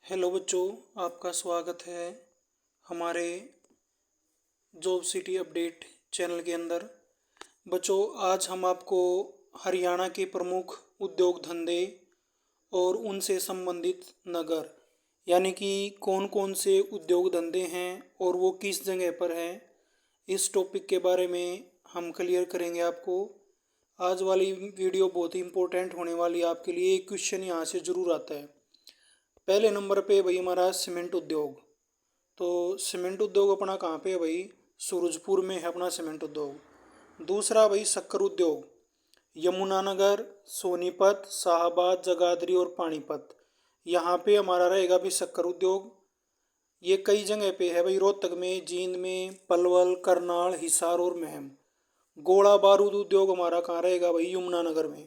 Hello बच्चों, आपका स्वागत है हमारे जॉब सिटी अपडेट चैनल के अंदर। बच्चों, आज हम आपको हरियाणा के प्रमुख उद्योग धंधे और उनसे संबंधित नगर यानी कि कौन कौन से उद्योग धंधे हैं और वो किस जगह पर हैं, इस टॉपिक के बारे में हम क्लियर करेंगे आपको। आज वाली वीडियो बहुत ही इम्पोर्टेंट होने वाली है आपके लिए। एक क्वेश्चन यहाँ से ज़रूर आता है। पहले नंबर पे भाई हमारा सीमेंट उद्योग। तो सीमेंट उद्योग अपना कहाँ पे है भाई? सूरजपुर में है अपना सीमेंट उद्योग। दूसरा भाई शक्कर उद्योग, यमुनानगर, सोनीपत, शाहबाद, जगाधरी और पानीपत, यहाँ पे हमारा रहेगा भाई शक्कर उद्योग। ये कई जगह पे है भाई, रोहतक में, जींद में, पलवल, करनाल, हिसार और महम। गोला बारूद उद्योग हमारा कहाँ रहेगा भाई? यमुनानगर में।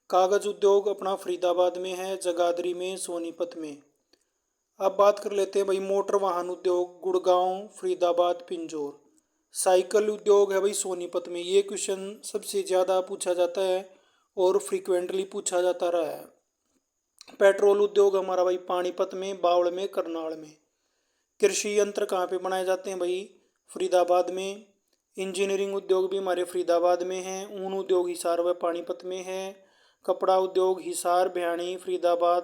कागज उद्योग अपना फरीदाबाद में है, जगाधरी में, सोनीपत में। अब बात कर लेते हैं भाई मोटर वाहन उद्योग, गुड़गांव, फरीदाबाद, पिंजौर। साइकिल उद्योग है भाई सोनीपत में। ये क्वेश्चन सबसे ज़्यादा पूछा जाता है और फ्रीक्वेंटली पूछा जाता रहा है। पेट्रोल उद्योग हमारा भाई पानीपत में, बावड़ में, करनाल में। कृषि यंत्र कहाँ पे बनाए जाते हैं भाई? फरीदाबाद में। इंजीनियरिंग उद्योग भी हमारे फरीदाबाद में है। ऊन उद्योग हिसार व पानीपत में है। कपड़ा उद्योग हिसार, भयाणी, फरीदाबाद,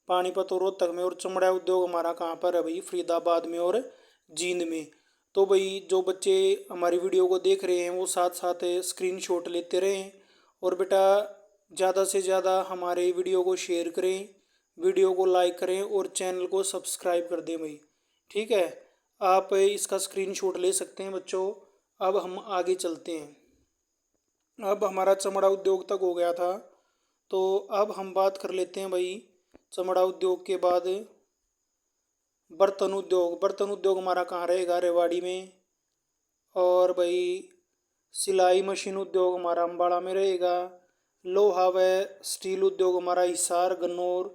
पानीपत और रोहतक में। और चमड़ा उद्योग हमारा कहाँ पर है भाई? फरीदाबाद में और जींद में। तो भाई जो बच्चे हमारी वीडियो को देख रहे हैं वो साथ साथ स्क्रीनशॉट लेते रहें और बेटा ज़्यादा से ज़्यादा हमारे वीडियो को शेयर करें, वीडियो को लाइक करें और चैनल को सब्सक्राइब कर दें भाई। ठीक है, आप इसका स्क्रीनशॉट ले सकते हैं बच्चों। अब हम आगे चलते हैं। अब हमारा चमड़ा उद्योग तक हो गया था, तो अब हम बात कर लेते हैं भाई चमड़ा उद्योग के बाद बर्तन उद्योग। बर्तन उद्योग हमारा कहाँ रहेगा? रेवाड़ी में। और भाई सिलाई मशीन उद्योग हमारा अम्बाड़ा में रहेगा। लोहा व स्टील उद्योग हमारा हिसार, गन्नौर,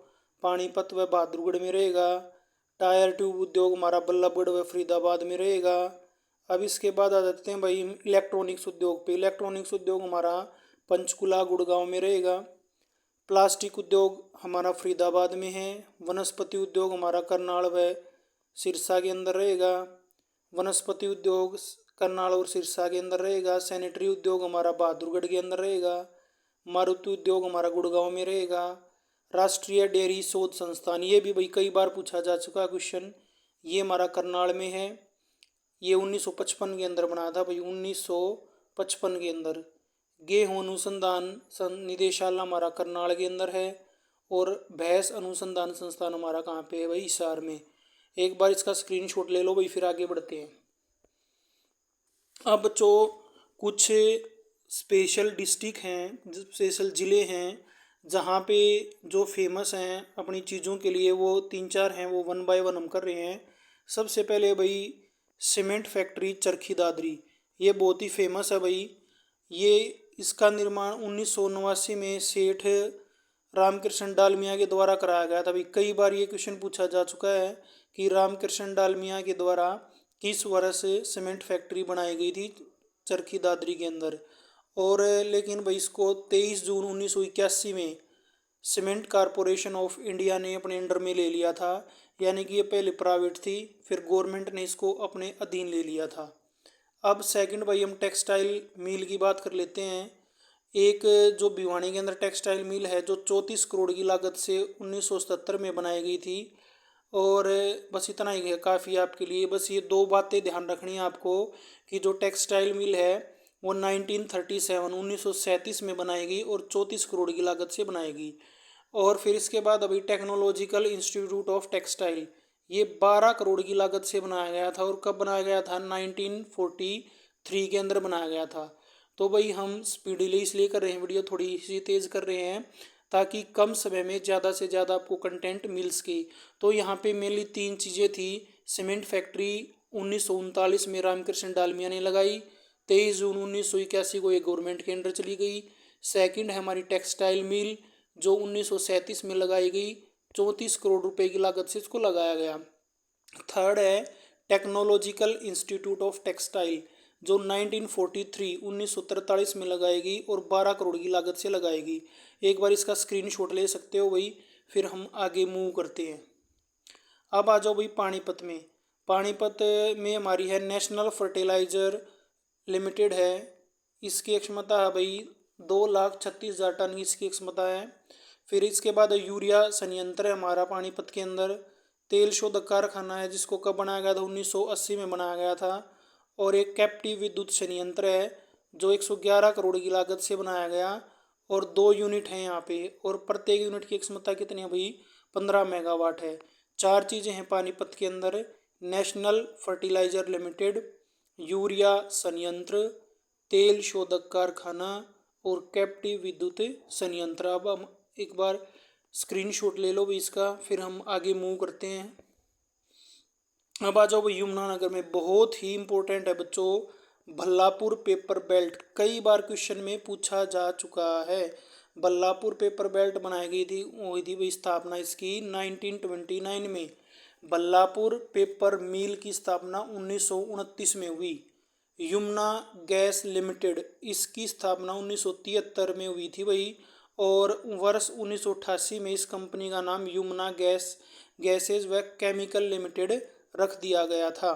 पानीपत व बहादुरगढ़ में रहेगा। टायर ट्यूब उद्योग हमारा बल्लभगढ़ व फरीदाबाद में रहेगा। अब इसके बाद आ जाते हैं भाई इलेक्ट्रॉनिक्स उद्योग पे। इलेक्ट्रॉनिक्स उद्योग हमारा पंचकुला, गुड़गांव में रहेगा। प्लास्टिक उद्योग हमारा फरीदाबाद में है। वनस्पति उद्योग हमारा करनाल व सिरसा के अंदर रहेगा। वनस्पति उद्योग करनाल और सिरसा के अंदर रहेगा। सैनिटरी उद्योग हमारा बहादुरगढ़ के अंदर रहेगा। मारुति उद्योग हमारा गुड़गांव में रहेगा। राष्ट्रीय डेयरी शोध संस्थान, ये भी भाई कई बार पूछा जा चुका क्वेश्चन, ये हमारा करनाल में है। ये 1955 के अंदर बना था भाई, 1955 के अंदर। गेहूं अनुसंधान निदेशालय हमारा करनाल के अंदर है। और भैंस अनुसंधान संस्थान हमारा कहाँ पे है भाई? हिसार में। एक बार इसका स्क्रीनशॉट ले लो भाई, फिर आगे बढ़ते हैं। अब बच्चों कुछ स्पेशल डिस्ट्रिक्ट हैं, स्पेशल ज़िले हैं जहाँ पे जो फेमस हैं अपनी चीज़ों के लिए, वो तीन चार हैं, वो वन बाय वन हम कर रहे हैं। सबसे पहले भाई सीमेंट फैक्ट्री चरखी दादरी, ये बहुत ही फेमस है भाई। ये इसका निर्माण 1989 में सेठ रामकृष्ण डालमिया के द्वारा कराया गया था भाई। कई बार ये क्वेश्चन पूछा जा चुका है कि रामकृष्ण डालमिया के द्वारा किस वर्ष सीमेंट फैक्ट्री बनाई गई थी चरखी दादरी के अंदर। और लेकिन भाई इसको 23 जून 1981 में सीमेंट कॉरपोरेशन ऑफ इंडिया ने अपने अंडर में ले लिया था। यानी कि ये पहले प्राइवेट थी, फिर गवर्नमेंट ने इसको अपने अधीन ले लिया था। अब सेकंड भाई हम टेक्सटाइल मिल की बात कर लेते हैं। एक जो भिवानी के अंदर टेक्सटाइल मिल है, जो 34 करोड़ की लागत से 1977 में बनाई गई थी। और बस इतना ही है काफ़ी आपके लिए। बस ये दो बातें ध्यान रखनी है आपको कि जो टेक्सटाइल मिल है वो 1937 में बनाई गई और 34 करोड़ की लागत से बनाई गई। और फिर इसके बाद अभी टेक्नोलॉजिकल इंस्टीट्यूट ऑफ टेक्सटाइल, ये 12 करोड़ की लागत से बनाया गया था। और कब बनाया गया था? 1943 के अंदर बनाया गया था। तो भाई हम स्पीडीली इसलिए कर रहे हैं, वीडियो थोड़ी सी तेज़ कर रहे हैं ताकि कम समय में ज़्यादा से ज़्यादा आपको कंटेंट मिल सके। तो यहाँ पे मेनली तीन चीज़ें थी। सीमेंट फैक्ट्री 1939 में रामकृष्ण डालमिया ने लगाई। 23 जून 1981 को ये गवर्नमेंट के अंडर चली गई। सेकंड है हमारी टेक्सटाइल मिल, जो 1937 में लगाई गई। 34 करोड़ रुपए की लागत से इसको लगाया गया। थर्ड है टेक्नोलॉजिकल इंस्टीट्यूट ऑफ टेक्सटाइल, जो 1943 में लगाएगी और 12 करोड़ की लागत से लगाएगी। एक बार इसका स्क्रीनशॉट ले सकते हो भाई, फिर हम आगे मूव करते हैं। अब आ जाओ भाई पानीपत में। पानीपत में हमारी है नेशनल फर्टिलाइजर लिमिटेड है। इसकी क्षमता है भाई 2,36,000 टन इसकी क्षमता है। फिर इसके बाद यूरिया संयंत्र है हमारा पानीपत के अंदर। तेल शोधक कारखाना है जिसको कब बनाया गया था, 1980 में बनाया गया था। और एक कैप्टिव विद्युत संयंत्र है जो 111 करोड़ की लागत से बनाया गया, और 2 यूनिट हैं यहाँ पे, और प्रत्येक यूनिट की क्षमता कितनी है भाई, 15 मेगावाट है। चार चीज़ें हैं पानीपत के अंदर, नेशनल फर्टिलाइजर लिमिटेड, यूरिया संयंत्र, तेल शोधक कारखाना और कैप्टिव विद्युत संयंत्र। अब हम एक बार स्क्रीनशॉट ले लो भाई इसका, फिर हम आगे मूव करते हैं। अब आ जाओ भाई यमुनानगर में, बहुत ही इम्पोर्टेंट है बच्चों, भल्लापुर पेपर बेल्ट कई बार क्वेश्चन में पूछा जा चुका है। भल्लापुर पेपर बेल्ट बनाई गई थी, हुई थी भाई स्थापना इसकी 1929 में। भल्लापुर पेपर मिल की स्थापना 1929 में हुई। यमुना गैस लिमिटेड, इसकी स्थापना 1973 में हुई थी भाई, और वर्ष 1988 में इस कंपनी का नाम यमुना गैसेज व केमिकल लिमिटेड रख दिया गया था।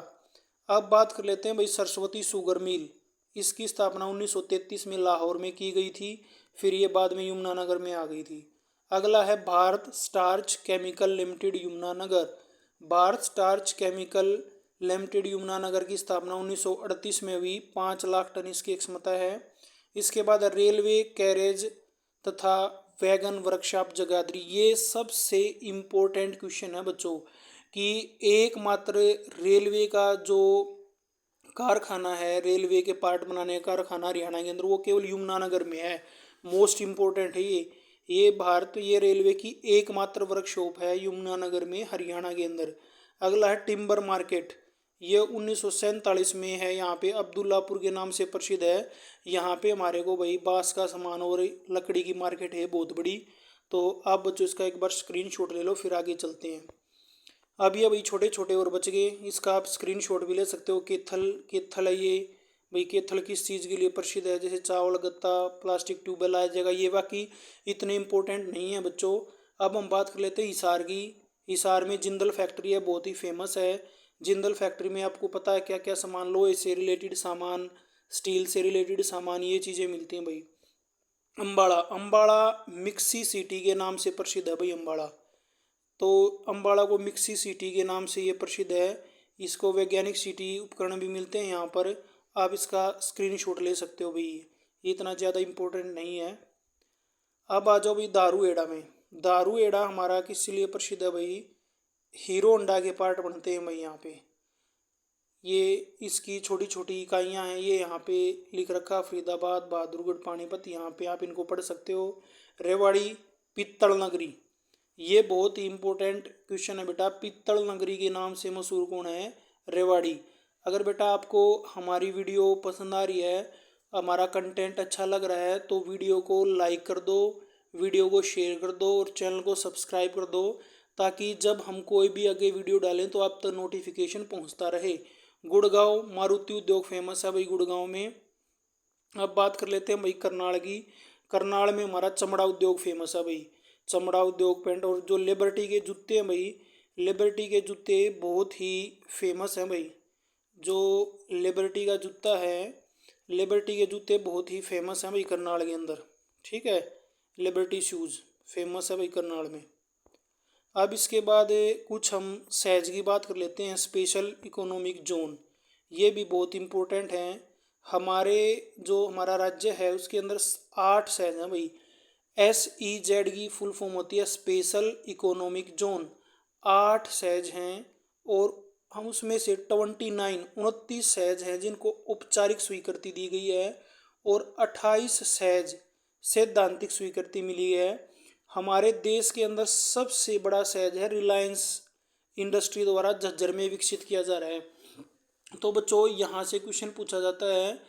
अब बात कर लेते हैं भाई सरस्वती शुगर मिल, इसकी स्थापना 1933 में लाहौर में की गई थी, फिर ये बाद में यमुनानगर में आ गई थी। अगला है Bharat starch chemical limited Yamunanagar. Bharat starch chemical limited Yamunanagar की स्थापना 1938 में हुई, 5 लाख टन इसकी क्षमता है। इसके बाद रेलवे कैरेज तथा वैगन वर्कशॉप जगाधरी, ये सबसे इम्पोर्टेंट क्वेश्चन है बच्चों कि एकमात्र रेलवे का जो कारखाना है, रेलवे के पार्ट बनाने का कारखाना हरियाणा के अंदर, वो केवल यमुनानगर में है। मोस्ट इम्पोर्टेंट है ये रेलवे की एकमात्र वर्कशॉप है यमुनानगर में, हरियाणा के अंदर। अगला है टिम्बर मार्केट, ये 1947 में है, यहाँ पे अब्दुल्लापुर के नाम से प्रसिद्ध है। यहाँ पे हमारे को भाई बांस का सामान और लकड़ी की मार्केट है बहुत बड़ी। तो आप बच्चों इसका एक बार स्क्रीनशॉट ले लो, फिर आगे चलते हैं। अब ये भाई छोटे छोटे और बच गए, इसका आप स्क्रीनशॉट भी ले सकते हो। केथल है ये भाई, केथल किस चीज़ के लिए प्रसिद्ध है, जैसे चावल गत्ता, प्लास्टिक ट्यूबवेल आ जाएगा, ये बाकी इतने इंपॉर्टेंट नहीं है बच्चों। अब हम बात कर लेते हैं हिसार की। हिसार में जिंदल फैक्ट्री है, बहुत ही फेमस है। जिंदल फैक्ट्री में आपको पता है क्या क्या सामान, लोहे से रिलेटेड सामान, स्टील से रिलेटेड सामान, ये चीज़ें मिलती हैं भाई। अम्बाड़ा, अम्बाड़ा मिक्सी सिटी के नाम से प्रसिद्ध है भाई अम्बाड़ा। तो अम्बाड़ा को मिक्सी सिटी के नाम से ये प्रसिद्ध है। इसको वैज्ञानिक सिटी उपकरण भी मिलते हैं यहाँ पर, आप इसका स्क्रीनशॉट ले सकते हो भाई, ये इतना ज़्यादा इम्पोर्टेंट नहीं है। अब आ जाओ भाई दारू एड़ा में। दारू एड़ा हमारा किस लिए प्रसिद्ध है भाई, हीरो होंडा के पार्ट बनते हैं भाई यहाँ पे। ये इसकी छोटी छोटी इकाइयाँ हैं, ये यहाँ पे लिख रखा, फरीदाबाद, बहादुरगढ़, पानीपत, यहाँ पे आप इनको पढ़ सकते हो। रेवाड़ी पित्तल नगरी, ये बहुत ही इंपॉर्टेंट क्वेश्चन है बेटा, पित्तल नगरी के नाम से मशहूर कौन है, रेवाड़ी। अगर बेटा आपको हमारी वीडियो पसंद आ रही है, हमारा कंटेंट अच्छा लग रहा है, तो वीडियो को लाइक कर दो, वीडियो को शेयर कर दो और चैनल को सब्सक्राइब कर दो, ताकि जब हम कोई भी आगे वीडियो डालें तो आप तक नोटिफिकेशन पहुंचता रहे। गुड़गांव मारुति उद्योग फेमस है भाई गुड़गांव में। अब बात कर लेते हैं भाई करनाल की। करनाल में हमारा चमड़ा उद्योग फेमस है भाई, चमड़ा उद्योग, पेंट, और जो लिबर्टी के जूते हैं भाई, लिबर्टी के जूते बहुत ही फेमस हैं भाई। जो लिबर्टी का जूता है, लिबर्टी के जूते बहुत ही फेमस हैं भाई करनाल के अंदर, ठीक है। लिबर्टी शूज़ फेमस है भाई करनाल में। अब इसके बाद कुछ हम सहज की बात कर लेते हैं, स्पेशल इकोनॉमिक जोन, ये भी बहुत इम्पोर्टेंट हैं। हमारे जो हमारा राज्य है उसके अंदर 8 सहज हैं भाई। SEZ की फुल फॉर्म होती है स्पेशल इकोनॉमिक जोन, 8 सहज हैं, और हम उसमें से 29 सहज हैं जिनको औपचारिक स्वीकृति दी गई है, और 28 सहज सैद्धांतिक स्वीकृति मिली है। हमारे देश के अंदर सबसे बड़ा सहज है रिलायंस इंडस्ट्री द्वारा झज्जर में विकसित किया जा रहा है। तो बच्चों यहाँ से क्वेश्चन पूछा जाता है,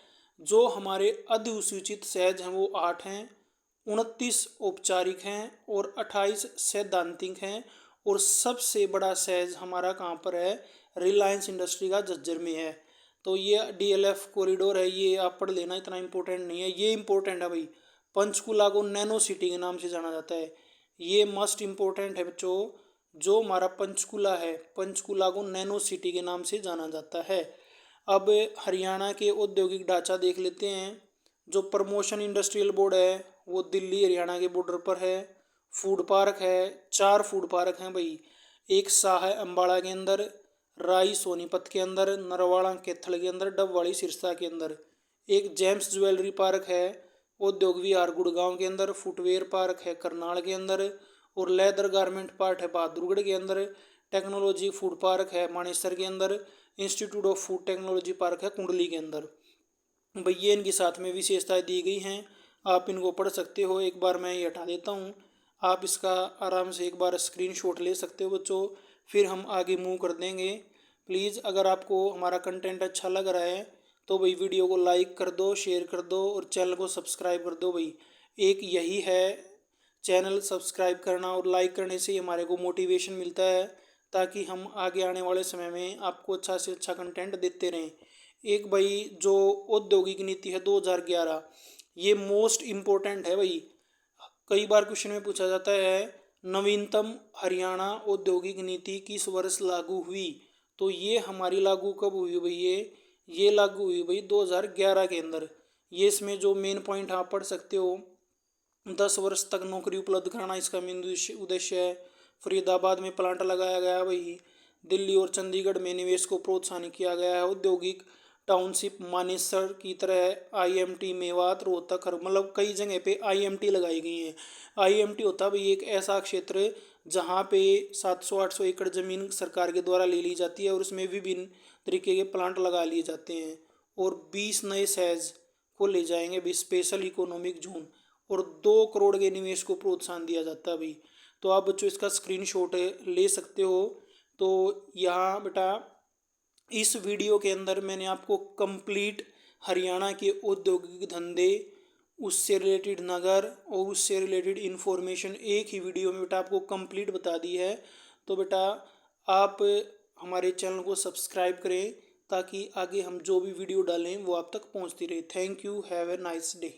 जो हमारे अधिसूचित सहज हैं वो 8 हैं, 29 औपचारिक हैं और 28 सैद्धांतिक हैं, और सबसे बड़ा सहज हमारा कहाँ पर है, रिलायंस इंडस्ट्री का झज्जर में है। तो ये DLF कॉरिडोर है, ये आप पढ़ लेना, इतना इंपॉर्टेंट नहीं है। ये इंपॉर्टेंट है भाई, पंचकुला को नैनो सिटी के नाम से जाना जाता है, ये मस्ट इम्पोर्टेंट है बच्चों। जो हमारा पंचकुला है, पंचकुला को नैनो सिटी के नाम से जाना जाता है। अब हरियाणा के औद्योगिक ढांचा देख लेते हैं। जो प्रमोशन इंडस्ट्रियल बोर्ड है वो दिल्ली हरियाणा के बॉर्डर पर है। फूड पार्क है, 4 फूड पार्क हैं भाई। एक शाह है अम्बाड़ा के अंदर, राई सोनीपत के अंदर, नरवाड़ा कैथल के अंदर, डबवाड़ी सिरसा के अंदर। एक जेम्स ज्वेलरी पार्क है उद्योग विहार गुड़गांव के अंदर। फुटवेयर पार्क है करनाल के अंदर। और लेदर गारमेंट पार्क है बहादुरगढ़ के अंदर। टेक्नोलॉजी फूड पार्क है मानेसर के अंदर। Institute of food technology park है कुंडली के अंदर। भैया इनकी साथ में विशेषताएं दी गई हैं, आप इनको पढ़ सकते हो। एक बार मैं ये हटा देता हूँ, आप इसका आराम से एक बार स्क्रीनशॉट ले सकते हो बच्चों। फिर हम आगे मूव कर देंगे। प्लीज़ अगर आपको हमारा कंटेंट अच्छा लग रहा है तो भाई वीडियो को लाइक कर दो, शेयर कर दो और चैनल को सब्सक्राइब कर दो भाई। एक यही है, चैनल सब्सक्राइब करना और लाइक करने से ही हमारे को मोटिवेशन मिलता है, ताकि हम आगे आने वाले समय में आपको अच्छा से अच्छा कंटेंट देते रहें। एक भाई जो औद्योगिक नीति है 2011, ये मोस्ट इम्पोर्टेंट है भाई। कई बार क्वेश्चन में पूछा जाता है नवीनतम हरियाणा औद्योगिक नीति किस वर्ष लागू हुई। तो ये हमारी लागू कब हुई भाई? ये लागू हुई भाई 2011 के अंदर। ये इसमें जो मेन पॉइंट आप पढ़ सकते हो, 10 वर्ष तक नौकरी उपलब्ध कराना इसका मेन उद्देश्य है। फरीदाबाद में प्लांट लगाया गया भाई। दिल्ली और चंडीगढ़ में निवेश को प्रोत्साहन किया गया है। औद्योगिक टाउनशिप मानेसर की तरह आईएमटी मेवात रोहतक मतलब कई जगह पे आईएमटी लगाई गई है। आईएमटी होता है भाई एक ऐसा क्षेत्र जहाँ पे 700-800 एकड़ जमीन सरकार के द्वारा ले ली जाती है और उसमें विभिन्न तरीके के प्लांट लगा लिए जाते हैं। और 20 नए सहज को ले जाएंगे भी स्पेशल इकोनॉमिक जोन। और 2 करोड़ के निवेश को प्रोत्साहन दिया जाता है भाई। तो आप बच्चों इसका स्क्रीनशॉट ले सकते हो। तो यहाँ बेटा इस वीडियो के अंदर मैंने आपको कंप्लीट हरियाणा के औद्योगिक धंधे, उससे रिलेटेड नगर और उससे रिलेटेड इन्फॉर्मेशन एक ही वीडियो में बेटा आपको कंप्लीट बता दी है। तो बेटा आप हमारे चैनल को सब्सक्राइब करें ताकि आगे हम जो भी वीडियो डालें वो आप तक पहुंचती रहे। Thank you, have a nice day.